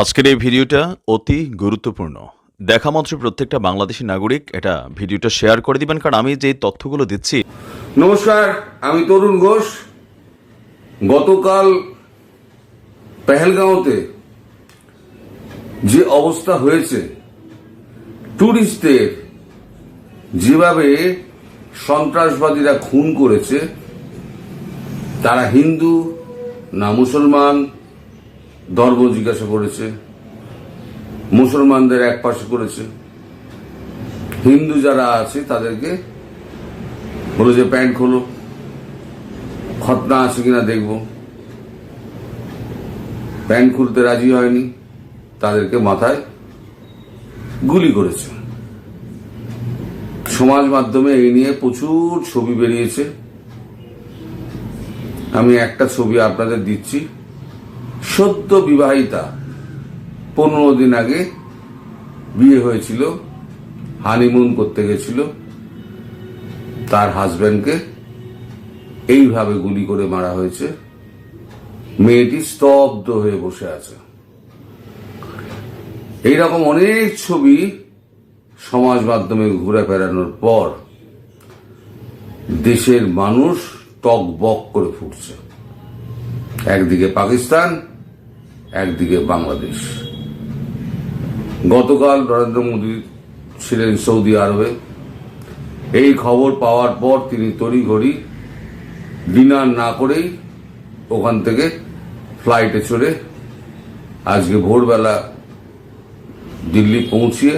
আজকের এই ভিডিওটা অতি গুরুত্বপূর্ণ। দেখা মাত্র প্রত্যেকটা বাংলাদেশী নাগরিক এটা ভিডিওটা শেয়ার করে দিবেন, কারণ আমি যে তথ্যগুলো দিচ্ছি। নমস্কার, আমি তরুণ ঘোষ। গতকাল পেহেলগাঁওতে যে অবস্থা হয়েছে, টুরিস্টদের যেভাবে সন্ত্রাসবাদীরা খুন করেছে, তারা হিন্দু না মুসলমান ধর্ম জিজ্ঞাসা করেছে, মুসলমানদের এক পাশে করেছে, হিন্দু যারা আছে তাদেরকে বলে যে প্যান্ট খোলো, খতনা আছে কিনা দেখব। প্যান্ট খুলতে রাজি হয়নি, তাদেরকে মাথায় গুলি করেছে। সমাজ মাধ্যমে এই নিয়ে প্রচুর ছবি বেরিয়েছে। আমি একটা ছবি আপনাদের দিচ্ছি। সদ্য বিবাহিতা, 15 দিন আগে বিয়ে হয়েছিল, হানিমুন করতে গেছিল, তার হাজব্যান্ডকে এইভাবে গুলি করে মারা হয়েছে। মেয়েটি স্তব্ধ হয়ে বসে আছে। এইরকম অনেক ছবি সমাজ মাধ্যমে ঘুরে ফেরানোর পর দেশের মানুষ টকবক করে ফুটছে। একদিকে পাকিস্তান, একদিকে বাংলাদেশ। গতকাল নরেন্দ্র মোদী ছিলেন সৌদি আরবে। এই খবর পাওয়ার পর তিনি তড়িঘড়ি ডিনার না করেই ওখান থেকে ফ্লাইটে চড়ে আজকে ভোরবেলা দিল্লি পৌঁছিয়ে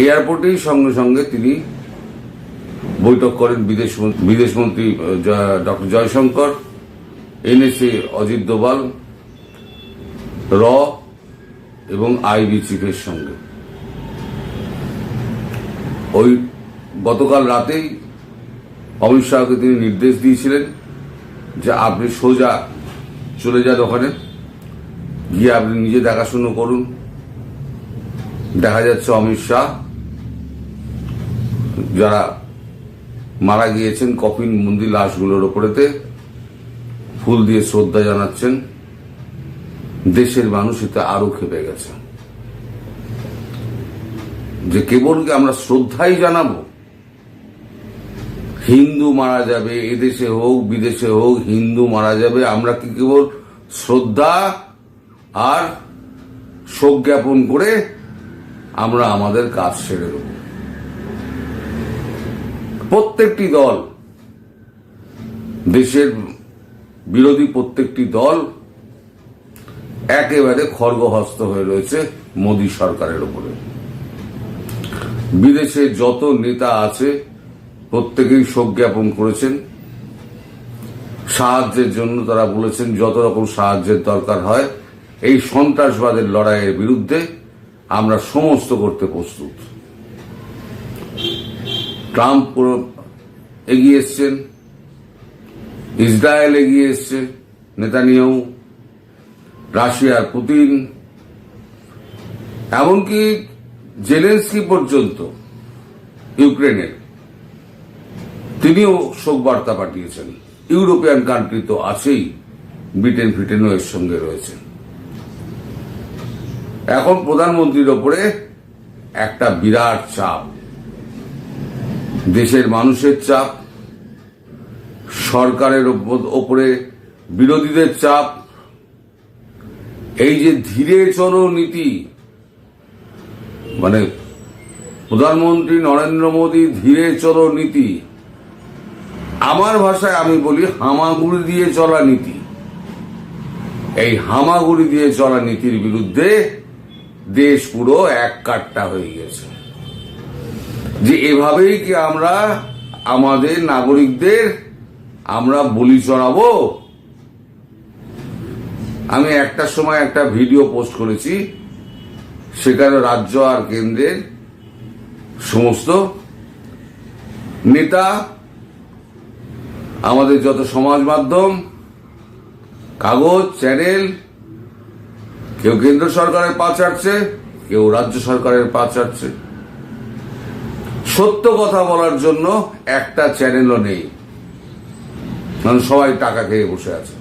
এয়ারপোর্টেই সঙ্গে সঙ্গে তিনি বৈঠক করেন বিদেশমন্ত্রী ডক্টর জয়শঙ্কর, এনএসএ অজিত দোভাল, র এবং আইবি চিফের সঙ্গে। ওই গতকাল রাতেই অমিত শাহকে তিনি নির্দেশ দিয়েছিলেন যে আপনি সোজা চলে যান ওখানে, গিয়ে আপনি নিজে দেখাশুনো করুন। দেখা যাচ্ছে অমিত শাহ যারা মারা গিয়েছেন কফিন বন্দি লাশগুলোর ওপরেতে ফুল দিয়ে শ্রদ্ধা জানাচ্ছেন। দেশের মানুষ এতে আরো ক্ষেপে গেছে যে কেবল কি আমরা শ্রদ্ধাই জানাবো? হিন্দু মারা যাবে, এদেশে হোক বিদেশে হোক হিন্দু মারা যাবে, আমরা কি কেবল শ্রদ্ধা আর শোক জ্ঞাপন করে আমরা আমাদের কাজ সেরে দেব? প্রত্যেকটি দল, দেশের বিরোধী প্রত্যেকটি দল একেবারে খড়গহস্ত হয়ে রয়েছে মোদী সরকারের উপরে। বিদেশে যত নেতা আছে প্রত্যেকেই শোক জ্ঞাপন করেছেন। সাহায্যের জন্য তারা বলেছেন যত রকম সাহায্যের দরকার হয় এই সন্ত্রাসবাদের লড়াইয়ের বিরুদ্ধে আমরা সমস্ত করতে প্রস্তুত। ট্রাম্প এগিয়ে এসছেন, ইসরায়েল এগিয়ে এসছে, নেতানিয়াহু, রাশিয়ার পুতিন, এমনকি জেলেনস্কি পর্যন্ত ইউক্রেনের, তিনিও শোক বার্তা পাঠিয়েছেন। ইউরোপিয়ান কান্ট্রি তো আছেই, ব্রিটেন ফ্রিটেনও এর সঙ্গে রয়েছে। এখন প্রধানমন্ত্রীর ওপরে একটা বিরাট চাপ, দেশের মানুষের চাপ, সরকারের ওপরে বিরোধীদের চাপ। এই যে ধীরে চলো নীতি, মানে প্রধানমন্ত্রী নরেন্দ্র মোদী ধীরে চলো নীতি, আমার ভাষায় আমি বলি হামাগুড়ি দিয়ে চলা নীতি। এই হামাগুড়ি দিয়ে চলা নীতির বিরুদ্ধে দেশ পুরো এক কাট্টা হয়ে গেছে। যে এভাবেই কি আমরা আমাদের নাগরিকদের আমরা বলি চড়াবো? আমি একটা সময় একটা ভিডিও পোস্ট করেছি, সেখানে রাজ্য আর কেন্দ্রের সমস্ত নেতা, আমাদের যত সমাজ মাধ্যম, কাগজ, চ্যানেল, কেউ কেন্দ্র সরকারের পা চাটছে, কেউ রাজ্য সরকারের পা চাটছে। সত্য কথা বলার জন্য একটা চ্যানেলও নেই, মানে সবাই টাকা খেয়ে বসে আছে।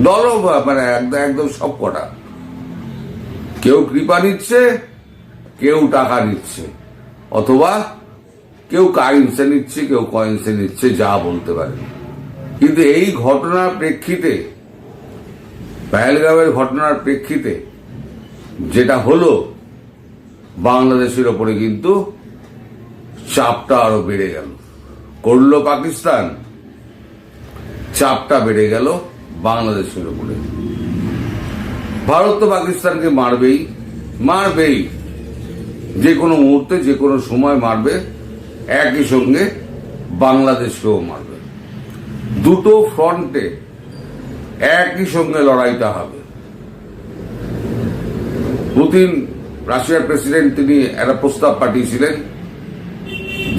দলও মানে একদম সব কটা কেউ কৃপা নিচ্ছে, কেউ টাকা নিচ্ছে, অথবা কেউ কারেন্সি নিচ্ছে, কেউ কয়েন্সি নিচ্ছে, যা বলতে পারে। কিন্তু এই ঘটনার প্রেক্ষিতে, পহেলগাঁওয়ের ঘটনার প্রেক্ষিতে যেটা হলো, বাংলাদেশের ওপরে কিন্তু চাপটা আরো বেড়ে গেল। করলো পাকিস্তান, চাপটা বেড়ে গেল বাংলাদেশের উপরে। ভারত তো পাকিস্তানকে মারবেই, যে কোনো মুহূর্তে, যে কোনো সময় মারবে। একই সঙ্গে বাংলাদেশকেও মারবে। দুটো ফ্রন্টে একই সঙ্গে লড়াইটা হবে। পুতিন, রাশিয়ার প্রেসিডেন্ট, তিনি একটা প্রস্তাব পাঠিয়েছিলেন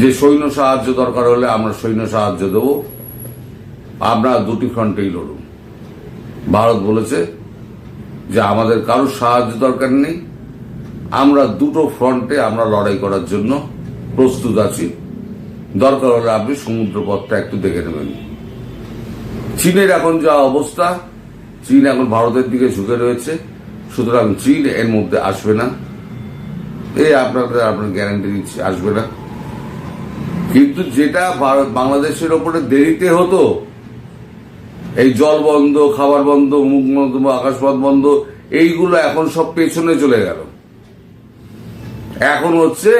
যে সৈন্য সাহায্য দরকার হলে আমরা সৈন্য সাহায্য দেব, আমরা দুটি ফ্রন্টেই লড়ুন। ভারত বলেছে যে আমাদের কারোর সাহায্য দরকার নেই, আমরা দুটো ফ্রন্টে আমরা লড়াই করার জন্য প্রস্তুত আছি, দরকার হলে আপনি সমুদ্রপথটা একটু দেখে নেবেন। চীনের এখন যা অবস্থা, চীন এখন ভারতের দিকে ঝুঁকে রয়েছে, সুতরাং চীন এর মধ্যে আসবে না, আপনার গ্যারান্টি দিচ্ছি, আসবে না। কিন্তু যেটা বাংলাদেশের ওপরে দেরিতে হতো, এই জল বন্ধ, খাবার বন্ধ, মুখ বন্ধ, আকাশপথ বন্ধ, এইগুলো এখন সব পেছনে চলে গেল। এখন হচ্ছে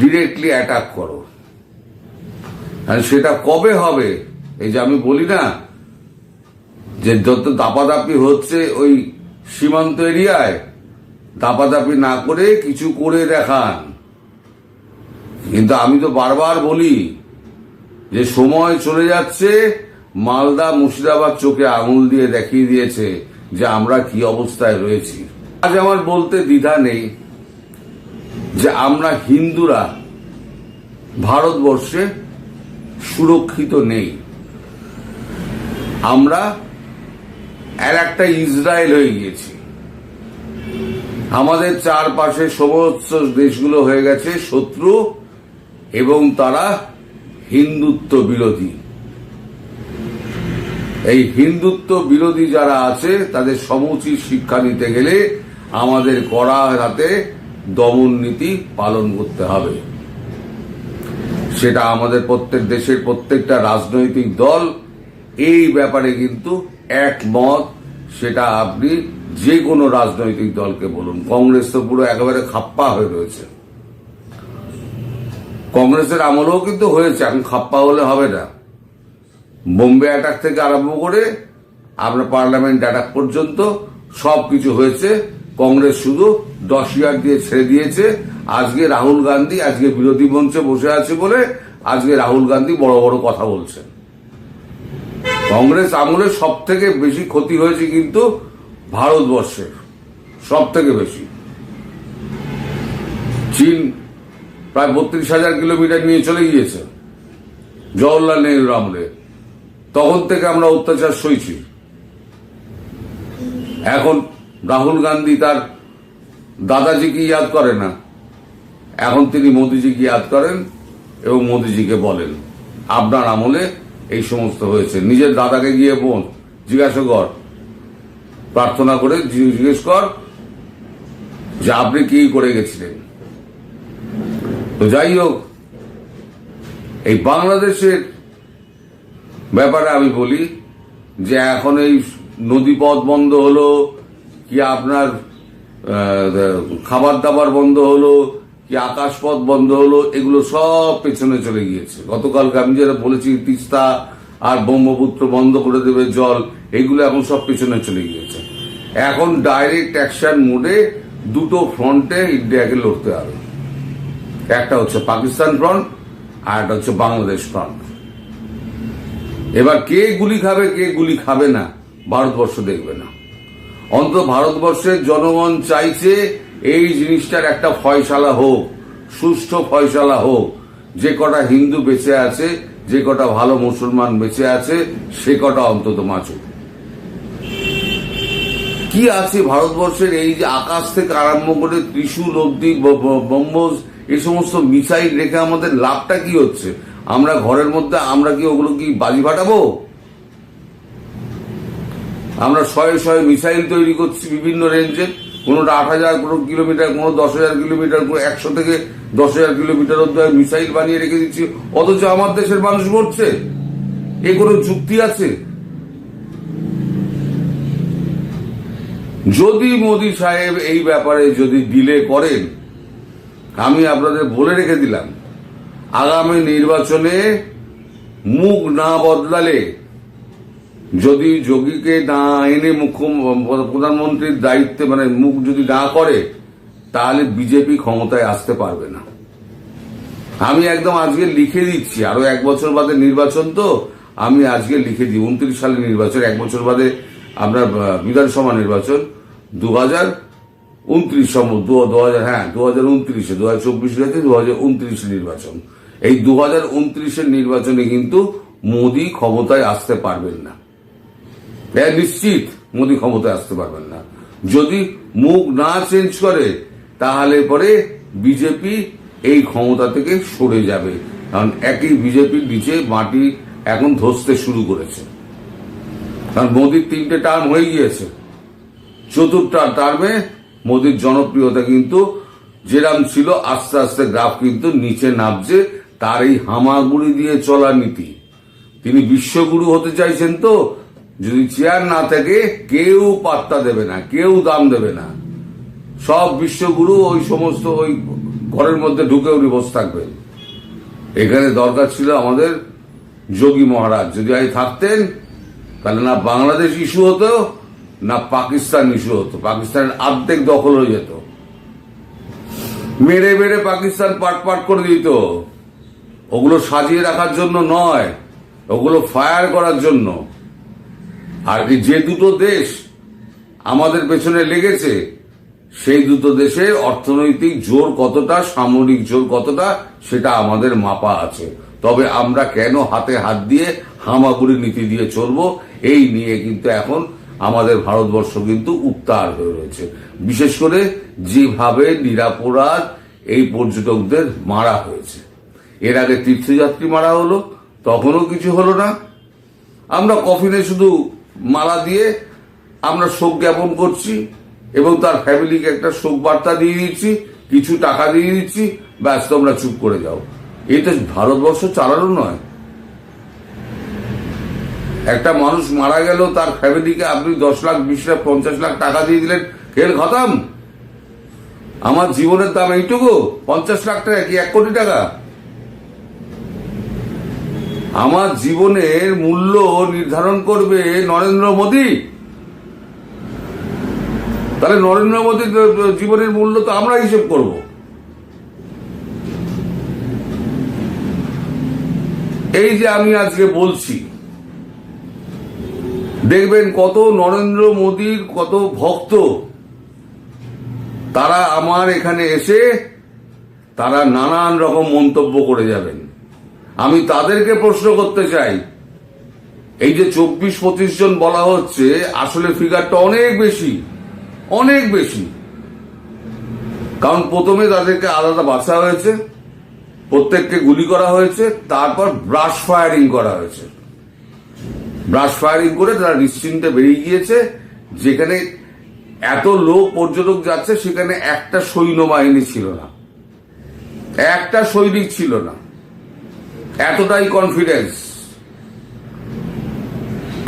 ডিরেক্টলি অ্যাটাক করো। আর সেটা কবে হবে? এই যে আমি বলি না যে যত দাপাদাপি হচ্ছে ওই সীমান্ত এরিয়ায়, দাপাদাপি না করে কিছু করে দেখান। কিন্তু আমি তো বারবার বলি যে সময় চলে যাচ্ছে, মালদা মুর্শিদাবাদ চোখে আঙুল দিয়ে দেখিয়ে দিয়েছে যে আমরা কি অবস্থায় রয়েছি। আজ আমার বলতে দ্বিধা নেই যে আমরা হিন্দুরা ভারতবর্ষে সুরক্ষিত নেই। আমরা আর একটা ইসরায়েল হয়ে গিয়েছি। আমাদের চারপাশে সমস্ত দেশগুলো হয়ে গেছে শত্রু, এবং তারা হিন্দুত্ব বিরোধী। এই হিন্দুত্ব বিরোধী যারা আছে, তাদের সমুচিত শিক্ষা নিতে গেলে আমাদের কড়া হাতে দমন নীতি পালন করতে হবে। সেটা আমাদের প্রত্যেক দেশের প্রত্যেকটা রাজনৈতিক দল এই ব্যাপারে কিন্তু একমত। সেটা আপনি যে কোনো রাজনৈতিক দলকে বলুন। কংগ্রেস তো পুরো একেবারে খাপ্পা হয়ে রয়েছে। কংগ্রেসের আমলেও কিন্তু হয়েছে, এখন খাপ্পা হলে হবে না। বোম্বে অ্যাটাক থেকে আরম্ভ করে আপনার পার্লামেন্ট অ্যাটাক পর্যন্ত সবকিছু হয়েছে। কংগ্রেস শুধু 10 ইয়ার দিয়ে ছেড়ে দিয়েছে। আজকে রাহুল গান্ধী আজকে বিরোধী মঞ্চে বসে আছে বলে আজকে রাহুল গান্ধী বড় বড় কথা বলছেন। কংগ্রেস আমলে সব থেকে বেশি ক্ষতি হয়েছে কিন্তু ভারতবর্ষের, সব থেকে বেশি। চীন প্রায় 32,000 কিলোমিটার নিয়ে চলে গিয়েছে জওহরলাল নেহরুর আমলে। তখন থেকে আমরা অত্যাচার সইছি। এখন রাহুল গান্ধী তার দাদাজিকে ইয়াদ করে না, এখন তিনি মোদিজিকে ইয়াদ করেন এবং মোদিজিকে বলেন আপনার আমলে এই সমস্ত হয়েছে। নিজের দাদাকে গিয়ে জিজ্ঞাসা কর, প্রার্থনা করে জিজ্ঞেস কর যে আপনি কি করে গেছিলেন। তো যাই হোক, এই বাংলাদেশের ব্যাপারে আমি বলি যে এখন এই নদীপথ বন্ধ হলো, কি আপনার খাবার দাবার বন্ধ হলো, কি আকাশপথ বন্ধ হলো, এগুলো সব পেছনে চলে গিয়েছে। গতকালকে আমি যেটা বলেছি, তিস্তা আর ব্রহ্মপুত্র বন্ধ করে দেবে জল, এগুলো এখন সব পেছনে চলে গিয়েছে। এখন ডাইরেক্ট অ্যাকশন মোডে দুটো ফ্রন্টে ইন্ডিয়াকে লড়তে হবে। একটা হচ্ছে পাকিস্তান ফ্রন্ট, আর একটা হচ্ছে বাংলাদেশ ফ্রন্ট। এবার কে গুলি খাবে কে গুলি খাবে না ভারতবর্ষ দেখবে না। অন্তত ভারতবর্ষের জনগণ চাইছে এই জিনিসটার একটা ফয়সালা হোক, সুষ্ঠু ফয়সালা হোক। যে কটা হিন্দু বেঁচে আছে, যে কটা ভালো মুসলমান বেঁচে আছে, সে কটা অন্তত বাঁচুক। কি আছে ভারতবর্ষের এই যে আকাশ থেকে আরম্ভ করে ত্রিশূল অব্দি, ব্রহ্মোস, এই সমস্ত মিসাইল রেখে আমাদের লাভটা কি হচ্ছে? আমরা ঘরের মধ্যে আমরা কি ওগুলো কি বাজি ফাটাবো? আমরা শয়ে শয়ে মিসাইল তৈরি করছি বিভিন্ন রেঞ্জে, কোনোটা 8,000 কিলোমিটার, কোনো 10,000 কিলোমিটার, কোনো 100 থেকে 10,000 কিলোমিটার অব্দি মিসাইল বানিয়ে রেখে দিচ্ছি, অথচ আমার দেশের মানুষ মরছে। এ কোনো যুক্তি আছে? যদি মোদী সাহেব এই ব্যাপারে যদি ডিলে করেন, আমি আপনাদের বলে রেখে দিলাম, আগামী নির্বাচনে মুখ না বদলালে, যদি যোগীকে না এনে প্রধানমন্ত্রীর দায়িত্বে মানে মুখ যদি না করে, তাহলে বিজেপি ক্ষমতায় আসতে পারবে না। আমি একদম আজকে লিখে দিচ্ছি, আরো 1 বছর বাদে নির্বাচন, তো আমি আজকে লিখে দিই 29 সালে নির্বাচন, 1 বছর বাদে আপনার বিধানসভা নির্বাচন, 2029 হ্যাঁ 2029, 2024 গেছে, 2029 নির্বাচন। এই 2029 নির্বাচনে কিন্তু মোদী ক্ষমতায় আসতে পারবেন না, নিশ্চিত মোদী ক্ষমতায় আসতে পারবেন না। যদি মুখ না চেঞ্জ করে, তাহলে পরে বিজেপি এই ক্ষমতা থেকে সরে যাবে, কারণ একই বিজেপির নিচে মাটি এখন ধসতে শুরু করেছে। কারণ মোদীর 3টে টার্ম হয়ে গিয়েছে, 4র্থ টার্মে মোদীর জনপ্রিয়তা কিন্তু যেরাম ছিল, আস্তে আস্তে গ্রাফ কিন্তু নিচে নামছে। তার এই হামাগুড়ি দিয়ে চলা নীতি, তিনি বিশ্বগুরু হতে চাইছেন, তো যদি চেয়ার না থাকে কেউ পাত্তা দেবে না, কেউ দাম দেবে না, সব বিশ্বগুরু ওই সমস্ত ওই ঘরের মধ্যে ঢুকে উনি বসে থাকবেন। এখানে দরকার ছিল আমাদের যোগী মহারাজ, যদি আজ থাকতেন তাহলে না বাংলাদেশ ইস্যু হতো, না পাকিস্তান ইস্যু হতো, পাকিস্তানের অর্ধেক দখল হয়ে যেত, মেরে মেরে পাকিস্তান পাট পাট করে দিত। ওগুলো সাজিয়ে রাখার জন্য নয়, ওগুলো ফায়ার করার জন্য। আর যে দুটো দেশ আমাদের পেছনে লেগেছে, সেই দুটো দেশের অর্থনৈতিক জোর কতটা, সামরিক জোর কতটা, সেটা আমাদের মাপা আছে। তবে আমরা কেন হাতে হাত দিয়ে হামাগুড়ি নীতি দিয়ে চলবো, এই নিয়ে কিন্তু এখন আমাদের ভারতবর্ষ কিন্তু উত্তাল হয়ে রয়েছে। বিশেষ করে যেভাবে নিরাপরাধ এই পর্যটকদের মারা হয়েছে, এর আগে তীর্থযাত্রী মারা হলো, তখনও কিছু হলো না। আমরা কফিনে শুধু মালা দিয়ে আমরা শোক জ্ঞাপন করছি এবং তার ফ্যামিলিকে একটা শোক বার্তা দিয়ে দিচ্ছি, কিছু টাকা দিয়ে দিচ্ছি, ব্যাস তোমরা চুপ করে যাও। এটা ভারতবর্ষ চালানো নয়। একটা মানুষ মারা গেল, তার ফ্যামিলিকে আপনি 10 লাখ, 20 লাখ, 50 লাখ টাকা দিয়ে দিলেন, খেল খতম। আমার জীবনের দাম এইটুকু, 50 লাখ টাকা কি 1 কোটি টাকা? আমার জীবনের মূল্য নির্ধারণ করবে নরেন্দ্র মোদী, তাহলে নরেন্দ্র মোদীর জীবনের মূল্য তো আমরা হিসেব করব। এই যে আমি আজকে বলছি, দেখবেন কত নরেন্দ্র মোদীর কত ভক্ত, তারা আমার এখানে এসে তারা নানান রকম মন্তব্য করে যাবেন। আমি তাদেরকে প্রশ্ন করতে চাই, এই যে 24-25 জন বলা হচ্ছে, আসলে ফিগারটা অনেক বেশি, অনেক বেশি। কারণ প্রথমে তাদেরকে আলাদা বাছা হয়েছে, প্রত্যেককে গুলি করা হয়েছে, তারপর ব্রাশ ফায়ারিং করা হয়েছে। ব্রাশ ফায়ারিং করে তারা নিশ্চিন্তে বেরিয়ে গিয়েছে। যেখানে এত লোক পর্যটক যাচ্ছে, সেখানে একটা সৈন্যবাহিনী ছিল না, একটা সৈনিক ছিল না, এতটাই কনফিডেন্স।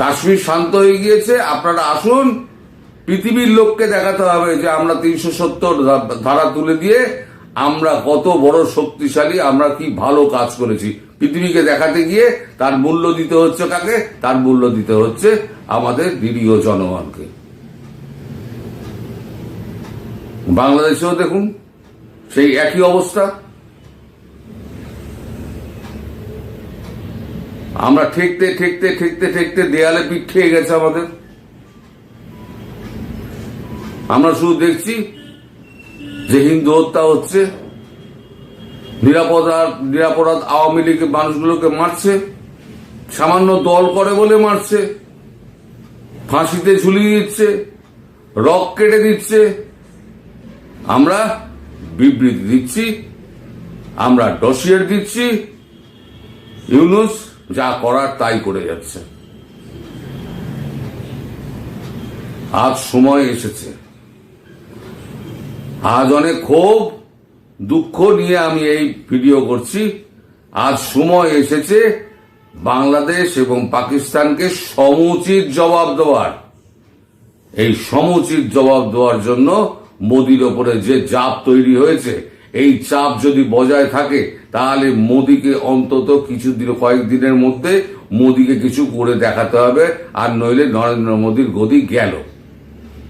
কাশ্মীর শান্ত হয়ে গিয়েছে, আপনারা আসুন, পৃথিবীর লোককে দেখাতে হবে যে আমরা 370 ধারা তুলে দিয়ে আমরা কত বড় শক্তিশালী, আমরা কি ভালো কাজ করেছি, পৃথিবীকে দেখাতে গিয়ে তার মূল্য দিতে হচ্ছে কাকে? তার মূল্য দিতে হচ্ছে আমাদের নিরীহ জনগণকে। বাংলাদেশেও দেখুন সেই একই অবস্থা। আমরা ঠেকতে ঠেকতে ঠেকতে ঠেকতে দেয়ালে পিঠ খেয়ে গেছে আমাদের। আমরা শুধু দেখছি যে হিন্দু হত্যা হচ্ছে, নিরাপরাধ আওয়ামী লীগের মানুষগুলোকে মারছে, সামান্য দল করে বলে মারছে, ফাঁসিতে ঝুলিয়ে দিচ্ছে, রক কেটে দিচ্ছে। আমরা বিবৃতি দিচ্ছি, আমরা ডসিয়ার দিচ্ছি, ইউনূস যা করার তাই করে যাচ্ছে। আজ সময় এসেছে আজ অনেক ক্ষোভ দুঃখ নিয়ে আমি এই ভিডিও করছি। আজ সময় এসেছে বাংলাদেশ এবং পাকিস্তানকে সমুচিত জবাব দেওয়ার। এই সমুচিত জবাব দেওয়ার জন্য মোদির ওপরে যে চাপ তৈরি হয়েছে, এই চাপ যদি বজায় থাকে তাহলে মোদিকে অন্তত কয়েকদিনের মধ্যে মোদিকে কিছু করে দেখাতে হবে, আর নইলে নরেন্দ্র মোদির গদি গেল।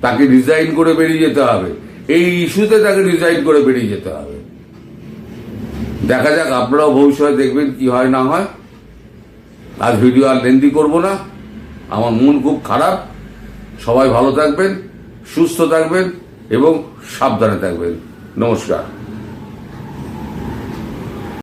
তাকে রিজাইন করে বেরিয়ে যেতে হবে, এই ইস্যুতে তাকে রিজাইন করে বেরিয়ে যেতে হবে। দেখা যাক, আপনারাও ভবিষ্যতে দেখবেন কি হয় না হয়। আজ ভিডিও আর লেন্দি করব না, আমার মন খুব খারাপ। সবাই ভালো থাকবেন, সুস্থ থাকবেন এবং সাবধানে থাকবেন। নমস্কার।